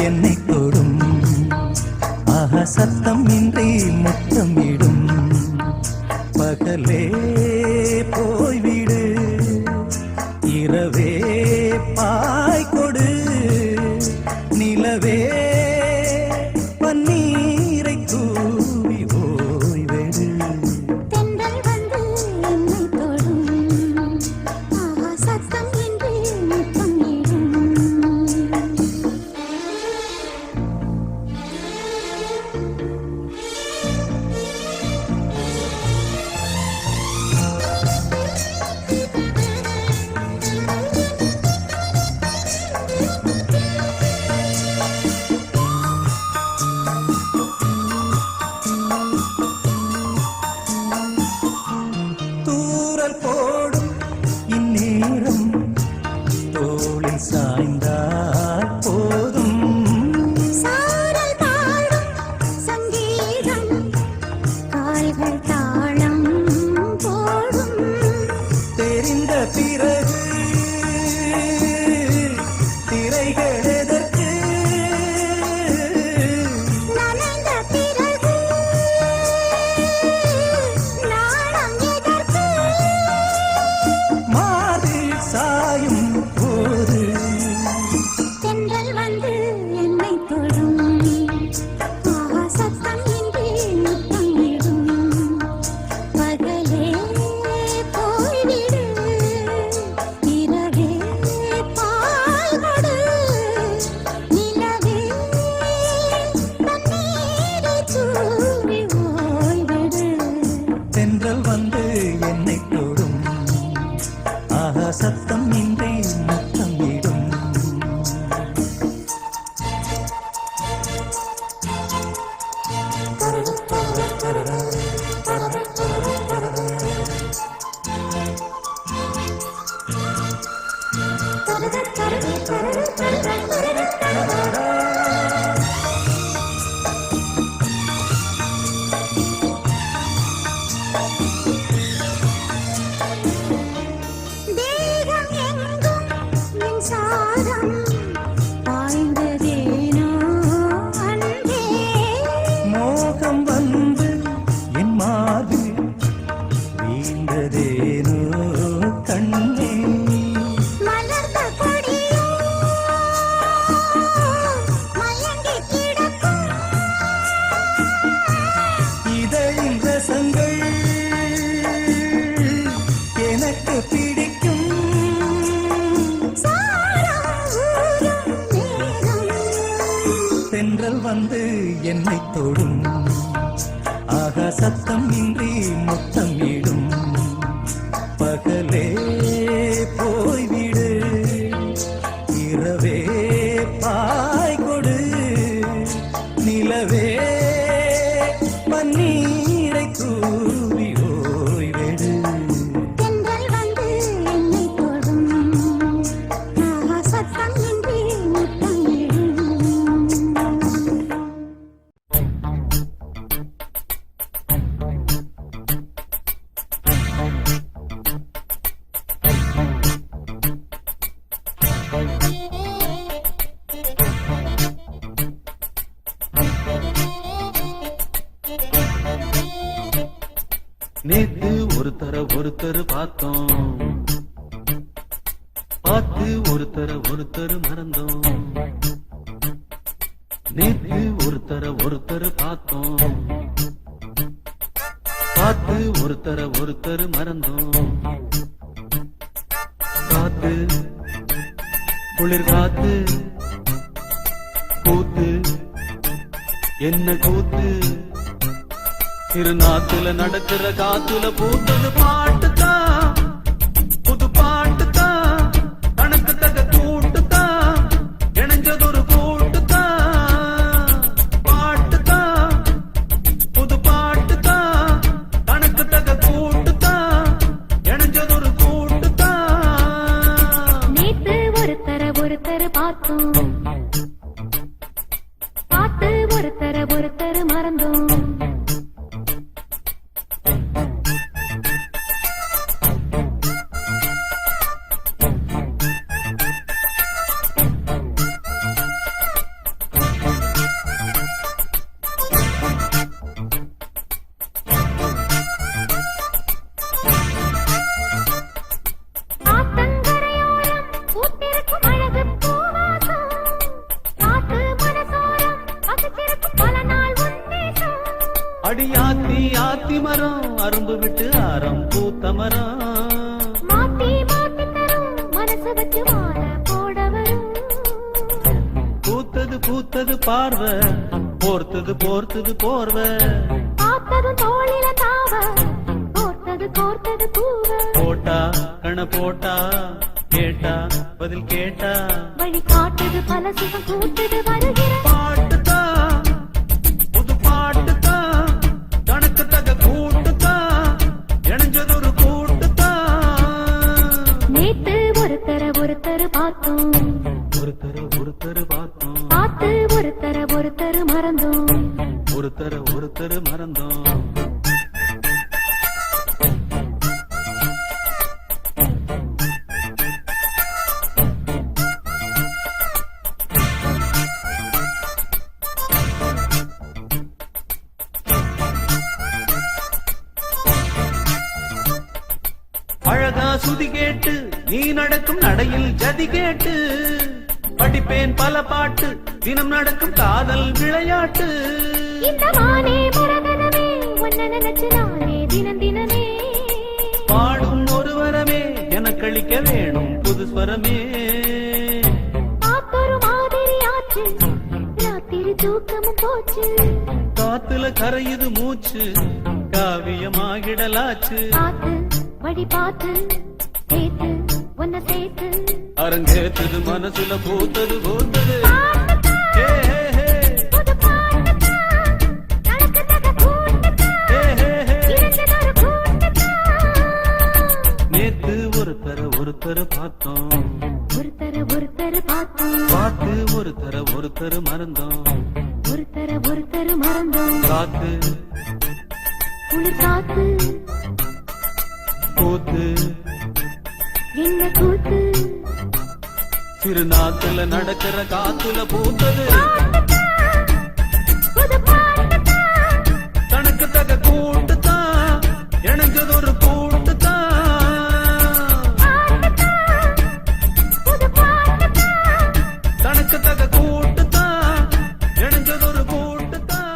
என்னை தொடும் ஆஹா சத்தம் இன்றி முத்தமிடும் பகலே போய்விடு இரவே பாய் கொடு நிலவே பன்னீரை தூவி ஓய்வெடு தென்றல் வந்து என்னை தொடும் ஆஹா சத்தம் இன்றி முத்தமிடும் தூரல் போடும் இந்நேரம் தோளில் சாய்ந்தால் போதும் சாரல் பாடும் சங்கீதம் கால்கள் தாளம் போடும் தெரிந்த பிறகு திரைகள் எதற்கு நனைந்த பிறகு நாணம் எதற்கு மாதில் சாயும் போது தென்றல் வந்து என்னை தொடும் ஆஹா சத்தம் இன்றி முத்தமிடும் பகலே போய்விடு இரவே பால் கொடு நிலவே தண்ணீரை தூவி ஓய்விடு தென்றல் வந்து என்னை தொடும் ஆஹா சத்தம் இன்றி முத்தமிடும் தேகம் எங்கும் மின்சாரம் பாய்ந்ததேனோ அன்பே மோகம் வந்து என் மார்பில் வீழ்ந்ததேனோ கண்ணே மலர்ந்த கொடியோ மயங்கி கிடக்கும் இதழின் ரசங்கள் எனக்கு பிடிக்கும் சாரம் ஊரும் மேகம் தென்றல் வந்து என்னை தொடும் ஆகா சத்தம் இன்றி முத்தமிடும் பகலே போய்விடு இரவே பாய் கொடு நிலவே பன்னீரை தூவி ஓய்வெடு தென்றல் வந்து என்னை தொடும் ஆஹா சத்தம் இன்றி முத்தமிடும் நேத்து ஒருத்தர் பார்த்தோம் பார்த்து ஒருத்தர் மறந்தோம் நேத்து ஒருத்தர் பார்த்தோம் பார்த்து ஒருத்தர் மறந்தோம் காத்து குளிர் காத்து கூத்து என்ன கூத்து திருநாத்துல நடக்கிற காத்துல பூத்தது பாட்டுதான் புது பாட்டுதான் கணக்கு தக கூட்டுதான் இணைஞ்சதொரு கூட்டுதான் பாட்டுதான் புது பாட்டுதான் கணக்கு தக கூட்டுதான் இணைஞ்சதொரு கூட்டுதான் நேத்து ஒருத்தர் பார்த்தோம் பார்த்து ஒருத்தர் மறந்தோம் அடியாத்தி ஆத்தி மரம் அரும்பு விட்டு ஆரம் பூத்த மரம் மாத்தி மாத்தி தரும் மனசு வச்சு மாற போட வரும் பூத்தது பூத்தது பார்வை போர்த்தது போர்த்தது போர்வை பார்த்ததும் தோளில தாவ கோர்த்தது கோர்த்தது பூவ போட்டா கண போட்டா கேட்டா பதில் கேட்டா வழி காட்டுது பல சுகம் கூட்டுது வருகிற பாட்டுதான் புது பாட்டுதான் தனக்கு தக கூட்டுதான் இணைஞ்சதொரு கூட்டுதான் நேத்து ஒருத்தர பார்த்தோம் ஒருத்தர் பார்த்தோம் பார்த்து ஒருத்தர மறந்தோம் ஒருத்தர் மறந்தோம் அழகா சுதி கேட்டு நீ நடக்கும் நடையில் ஜதி கேட்டு படிப்பேன் பல பாட்டு தினம் நடக்கும் காதல் விளையாட்டு இந்த மானே மரகதமே உன்ன நினைச்சு நானே தினம் தினமே பாடும் ஒரு வரமே எனக்களிக்க வேணும் புது ஸ்வரமே ஆத்தொரு மாதிரி ஆச்சு ராத்திரி தூக்கமும் போச்சு காத்துல கரையுது மூச்சு காவியமாகிடலாச்சு பார்த்து வழி பார்த்து சேர்த்து உன்னை சேர்த்து அரங்கேற்றது மனசுல பூத்தது பூத்தது ஹே, ஹே, ஹே. புது பாட்டுதான் தனக்கு தக கூட்டுதான் ஹே, ஹே, ஹே. இணைஞ்சதொரு கூட்டுதான் நேத்து ஒருத்தர் பார்த்தோம் ஒருத்தர பார்த்தோம் பார்த்து ஒருத்தர் மறந்தோம் ஒருத்தர மறந்தோம் காத்து குளிர் காத்து கூத்து என்ன கூத்து திருநாத்துல நடக்கிற காத்துல பூத்தது புது பாட்டுதான் தனக்கு தக கூட்டுதான் இணைஞ்சதொரு கூட்டுதான் புது பாட்டுதான் தனக்கு தக கூட்டுதான் இணைஞ்சதொரு கூட்டுதான்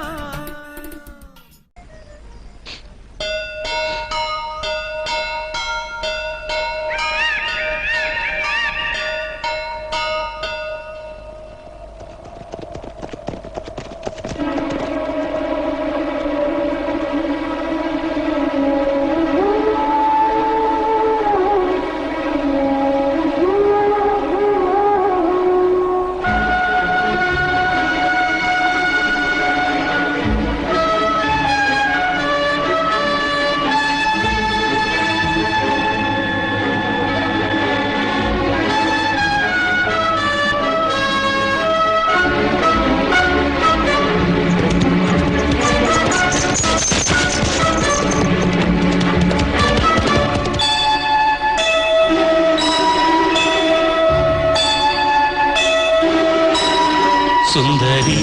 சுந்தரி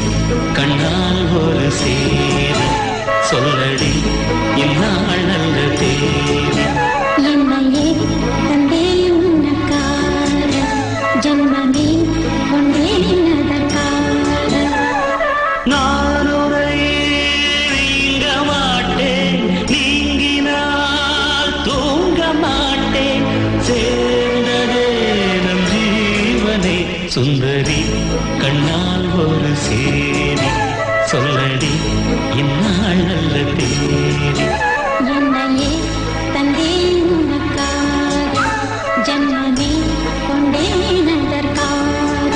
கண்ணால் ஒரு சேர சொல்லடி இந்நாள் நல்ல தேதி என்னையே தந்தே உனக்காக ஜன்மமே கொண்டேனதற்காக நான் உரையே நீங்க மாட்டேன் நீங்கினால் தூங்க மாட்டேன் சேர்ந்ததே நம் ஜீவனே சுந்தரி கண்ணால் ஒரு சேரி சொல்லடி இந்நாள் நல்ல தேதி என்னையே தந்தே உனக்காக ஜன்மமே கொண்டேனதற்காக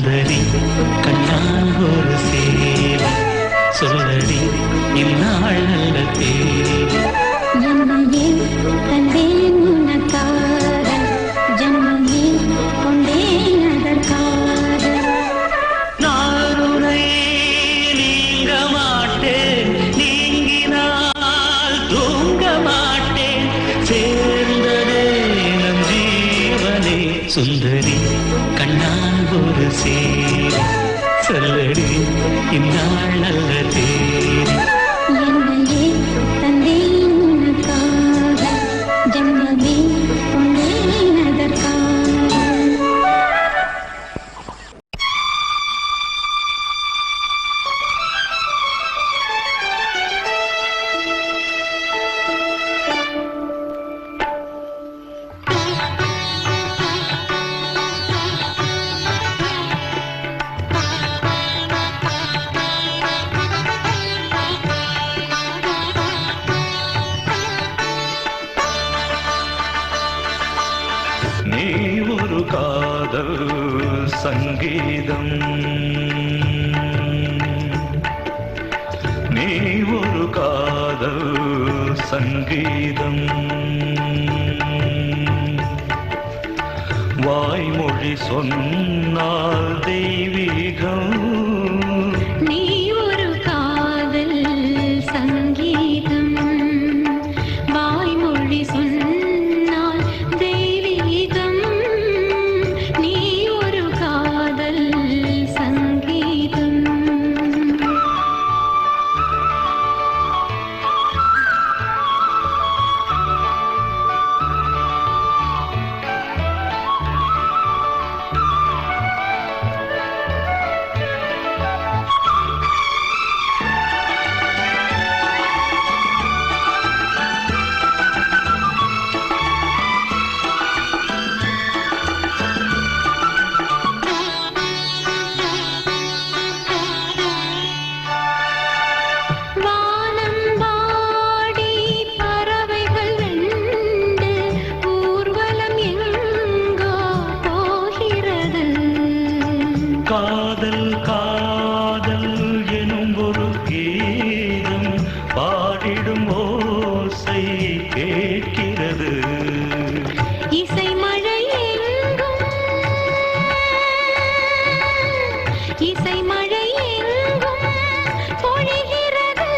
சுந்தரி கண்ணால் ஒரு சேவை சொல்லடி இந்நாள் நல்ல தேவை என்னையே தந்தேன் உனக்காக ஜன்மமே கொண்டேன் அதற்காக நானுரை நீங்க மாட்டேன் நீங்கினால் தூங்க மாட்டேன் சேர்ந்ததே நம் ஜீவனே சுந்தரி கண்ணால் ஒரு சேவை சொல்லடி இந்நாள் நல்ல தேதி என்னையே தந்தேன் உனக்காக ஜன்மமே கொண்டேன் அதற்காக நீ ஒரு காதல் சங்கீதம் நீ ஒரு காதல் சங்கீதம் வாய்மொழி சொன்னால் தெய்வீகம் நீ ஒரு காதல் சங்கீதம் வாய்மொழி சொன்னால் தெய்வீகம் நீ ஒரு காதல் சங்கீதம் வானம் வாடி பறவைகள் வெண்டு ஊர்வலம் எங்கோ போகிறது காதல் காதல் எனும் ஒரு கீதம் பாடிடும் ஓசை கேட்கிறது இசை மழை எங்கும் இசை மழை எங்கும் பொழிகிறது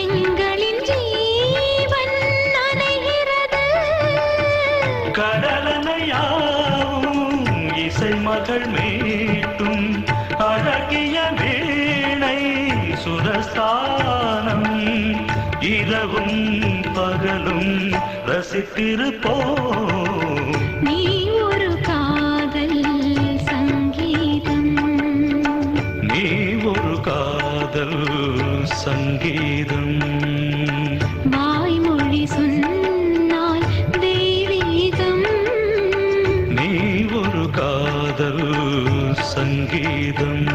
எங்களின் ஜீவன் நனைகிறது கடலனையாவும் இசை மகள் மீட்டும் அழகிய வீணை சுரஸ்தானம் இரவும் பகலும் ரசித்திருப்போம் நீ ஒரு காதல் சங்கீதம் நீ ஒரு காதல் சங்கீதம் வாய்மொழி சொன்னால் தெய்வீகம் நீ ஒரு காதல் சங்கீதம்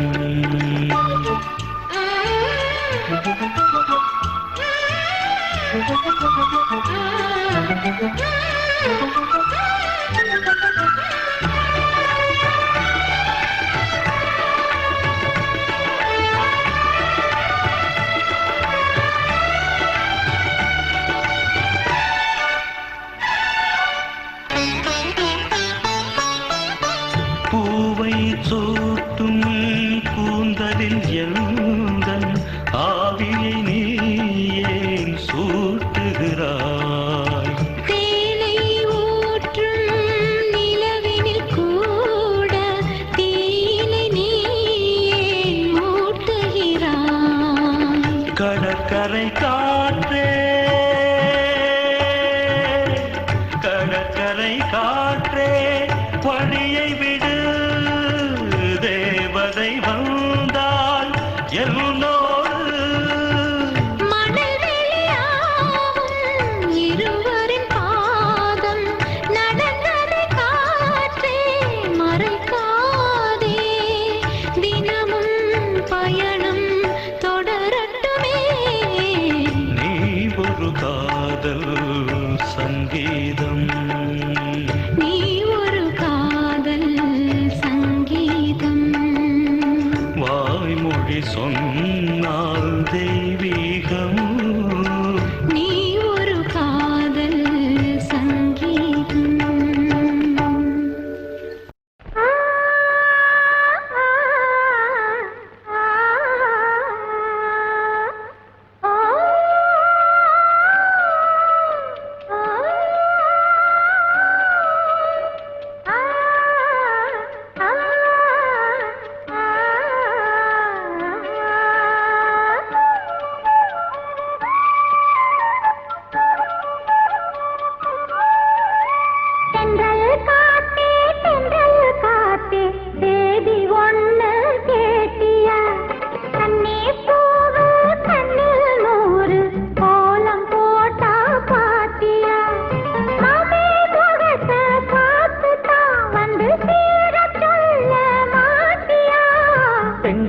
பூவை சூட்டும் கூந்தலில் எழுந்தன் ஆவியை நீ ஏன் சூட்டுகிறாய் தேனை ஊற்றும் நிலவினில் கூட தீனை நீ ஏன் மூட்டுகிறாய் கடற்கரை காற்றே கடற்கரை காற்றே பணியை விடு தேவதை வந்தால் என்னோடு மணல் வெளியாகும் இருவரின் பாதம் நடந்ததை காற்றே மறைக்காதே தினமும் பயணம் தொடரட்டுமே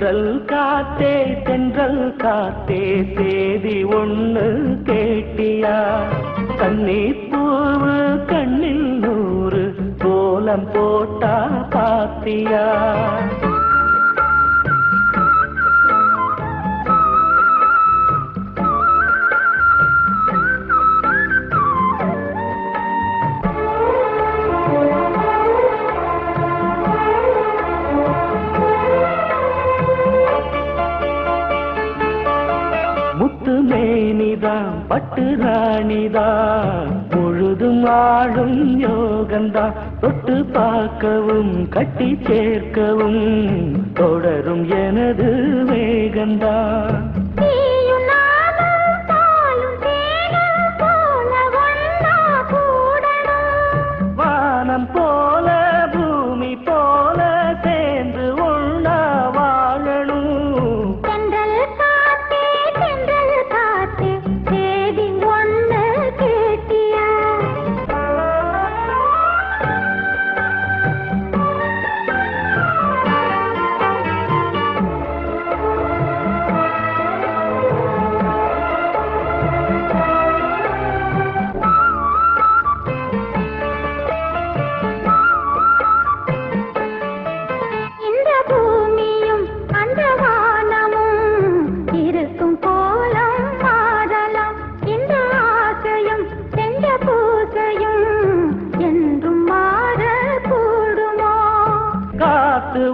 தென்றல் காத்தே தென்றல் காத்தே சேதி ஒண்ணு கேட்டியா கண்ணீர் பூவு கண்ணில் நூறு கோலம் போட்டா பாத்தியா மேனிதான் பட்டு ராணிதான் முழுதும் ஆடும் யோகந்தான் தொட்டு பார்க்கவும் கட்டி சேர்க்கவும் தொடரும் எனது வேகந்தான் வானம் போல பூமி போல சேர்ந்து ஒண்ணா வாழணும்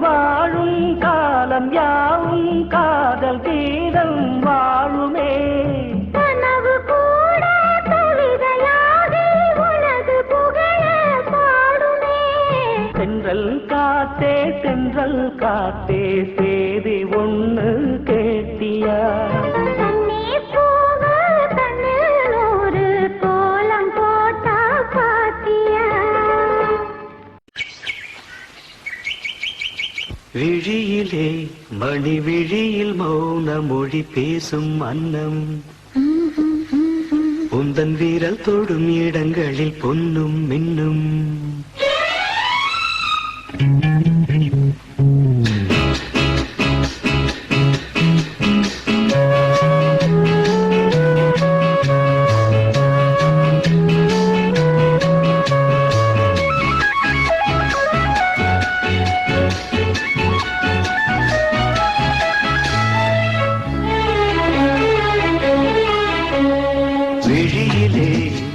வாழும் காலம் யாவும் காதல் கீதம் வாழுமே கனவு கூட கவிதையாகி உனது புகழ பாடுமே தென்றல் காத்தே சேதி ஒண்ணு கேட்டியா விழியிலே மணி விழியில் மௌன மொழி பேசும் அன்னம் உந்தன் வீரல் தொடும் இடங்களில் பொன்னும் மின்னும்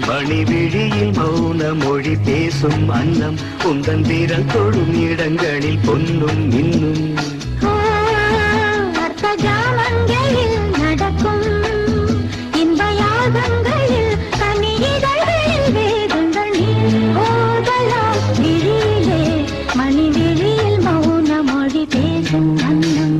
மணி விழியில் மௌன மொழி பேசும் அன்னம் உந்தன் வீரல் தொடும் இடங்களில் பொன்னும் மின்னும் நடக்கும் இன்ப யாகங்களில் கனியிதழ்களில் வேதங்கள் ஓதலாம் விழியிலே மணி விழியில் மௌன மொழி பேசும் அன்னம்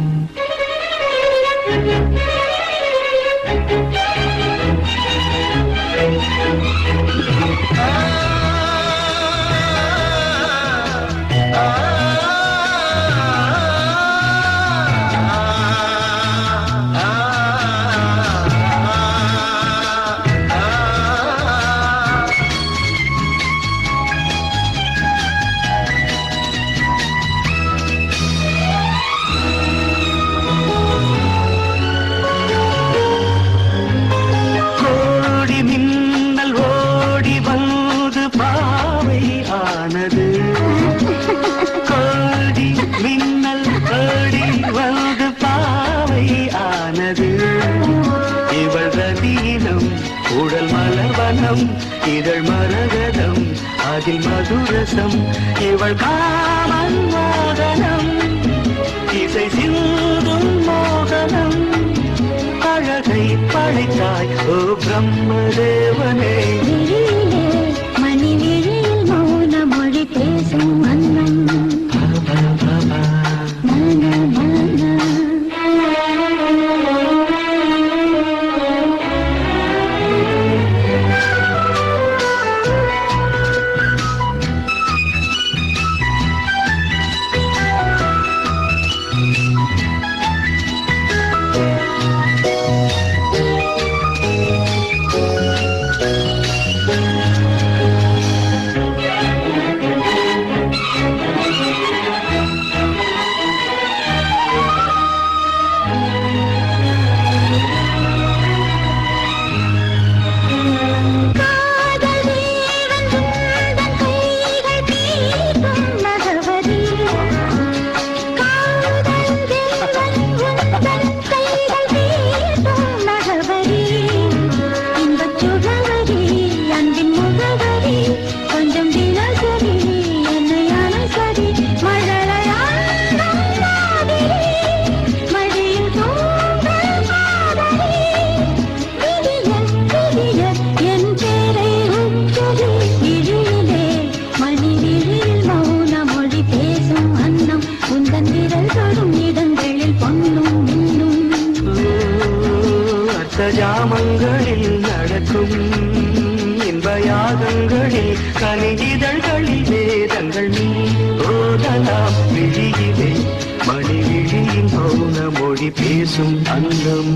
உடல் மலர்வனம் இதழ் மரகதம் அதில் மதுரசம் இவள் காமன் மோகனம் இசை சிந்தும் மோகனம் அழகை படைத்தாய் ஓ பிரம்மதேவனே மணி விழியில் மௌன மொழி பேசும் அன்னம் கிராமங்களில் நடக்கும் இன்பயாகங்களில் கனிதழ்களில் வேதங்கள் நீ ஓதலாம் விழியிலே மணி விழியின் மௌன மொழி பேசும் அன்னம்